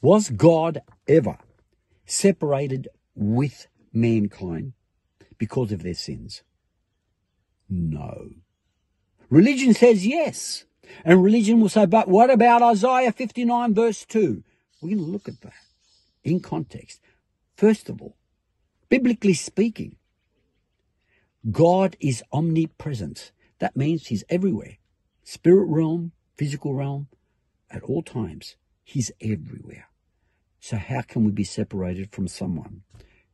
Was God ever separated with mankind because of their sins? No. Religion says yes. And religion will say, but what about Isaiah 59 verse 2? We're going to look at that in context. First of all, biblically speaking, God is omnipresent. That means he's everywhere. Spirit realm, physical realm, at all times. He's everywhere. So how can we be separated from someone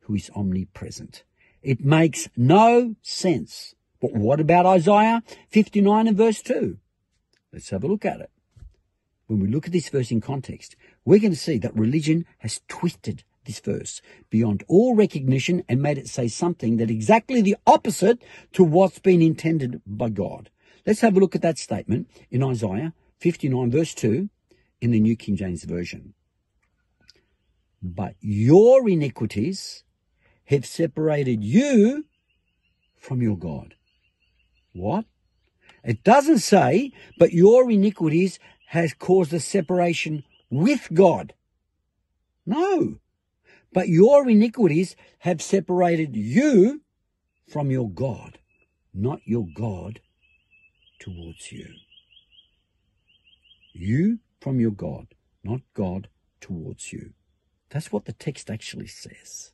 who is omnipresent? It makes no sense. But what about Isaiah 59 and verse 2? Let's have a look at it. When we look at this verse in context, we're going to see that religion has twisted this verse beyond all recognition and made it say something that exactly the opposite to what's been intended by God. Let's have a look at that statement in Isaiah 59 verse 2 in the New King James Version. But your iniquities have separated you from your God. What? It doesn't say, but your iniquities has caused a separation with God. No. But your iniquities have separated you from your God, not your God towards you. You from your God, not God towards you. That's what the text actually says.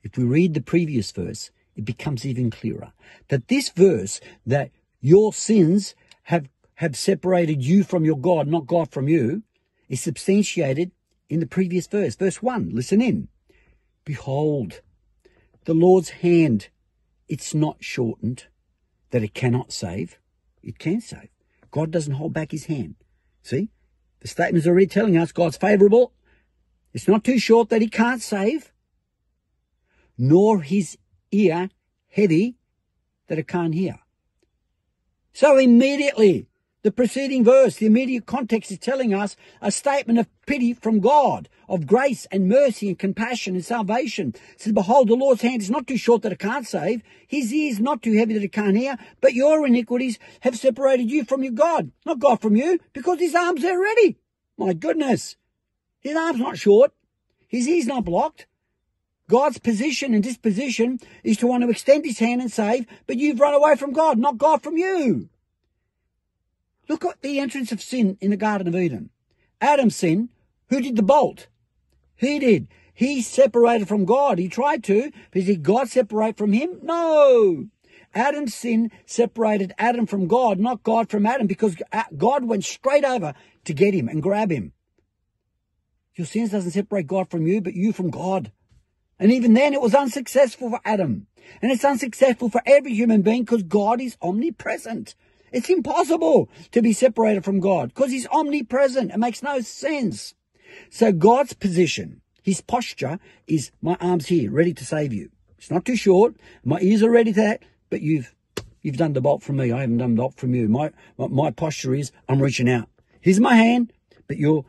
If we read the previous verse, it becomes even clearer that this verse, that your sins have separated you from your God, not God from you, is substantiated in the previous verse. Verse 1, listen in. Behold, the Lord's hand, it's not shortened, that it cannot save. It can save. God doesn't hold back his hand. See, the statement's already telling us God's favorable. It's not too short that he can't save, nor his ear heavy that it can't hear. So immediately, the preceding verse, the immediate context is telling us a statement of pity from God, of grace and mercy and compassion and salvation. It says, behold, the Lord's hand is not too short that it can't save, his ear is not too heavy that it can't hear, but your iniquities have separated you from your God, not God from you, because his arm's there ready. My goodness, his arm's not short, his ear's not blocked. God's position and disposition is to want to extend his hand and save, but you've run away from God, not God from you. Look at the entrance of sin in the Garden of Eden. Adam's sin, who did the bolt? He did. He separated from God. He tried to, but did God separate from him? No. Adam's sin separated Adam from God, not God from Adam, because God went straight over to get him and grab him. Your sins doesn't separate God from you, but you from God. And even then it was unsuccessful for Adam. And it's unsuccessful for every human being because God is omnipresent. It's impossible to be separated from God because he's omnipresent. It makes no sense. So God's position, his posture is my arm's here, ready to save you. It's not too short. My ears are ready to that, but you've done the bolt from me. I haven't done the bolt from you. My posture is I'm reaching out. Here's my hand, but you.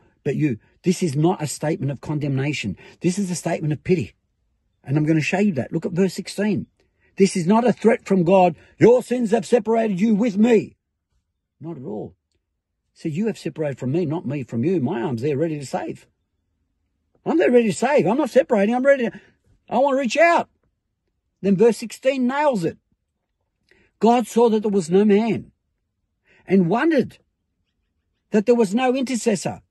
This is not a statement of condemnation. This is a statement of pity. And I'm going to show you that. Look at verse 16. This is not a threat from God. Your sins have separated you with me. Not at all. So you have separated from me, not me from you. My arm's there ready to save. I'm there ready to save. I'm not separating. I want to reach out. Then verse 16 nails it. God saw that there was no man and wondered that there was no intercessor.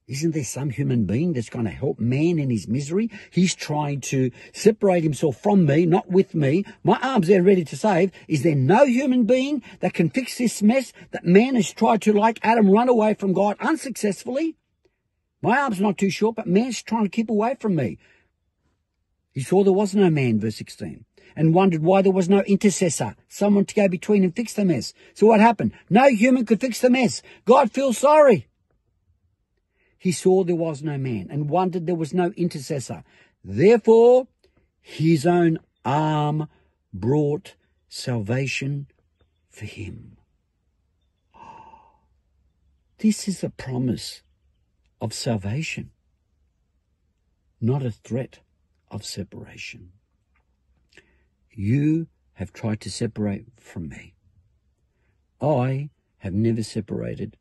Isn't there some human being that's going to help man in his misery? He's trying to separate himself from me, not with me. My arm's there ready to save. Is there no human being that can fix this mess that man has tried to, like Adam, run away from God unsuccessfully? My arm's not too short, but man's trying to keep away from me. He saw there was no man, verse 16, and wondered why there was no intercessor, someone to go between and fix the mess. So what happened? No human could fix the mess. God feels sorry. He saw there was no man and wondered there was no intercessor. Therefore, his own arm brought salvation for him. This is a promise of salvation, not a threat of separation. You have tried to separate from me. I have never separated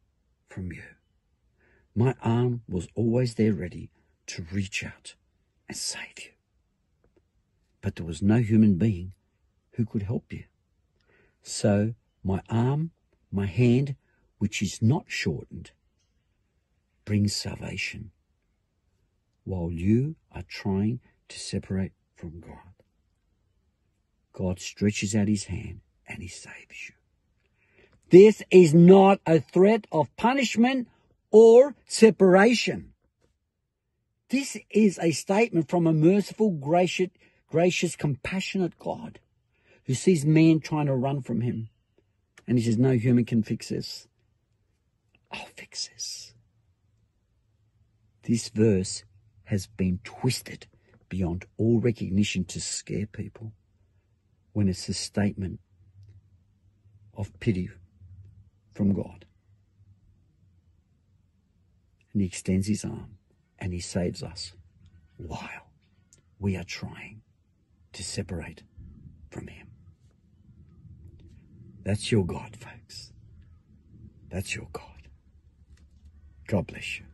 from you. My arm was always there ready to reach out and save you. But there was no human being who could help you. So my arm, my hand, which is not shortened, brings salvation while you are trying to separate from God. God stretches out his hand and he saves you. This is not a threat of punishment or separation. This is a statement from a merciful, gracious, compassionate God who sees man trying to run from him. And he says, no human can fix this. I'll fix this. This verse has been twisted beyond all recognition to scare people when it's a statement of pity from God. And he extends his arm and he saves us while we are trying to separate from him. That's your God, folks. That's your God. God bless you.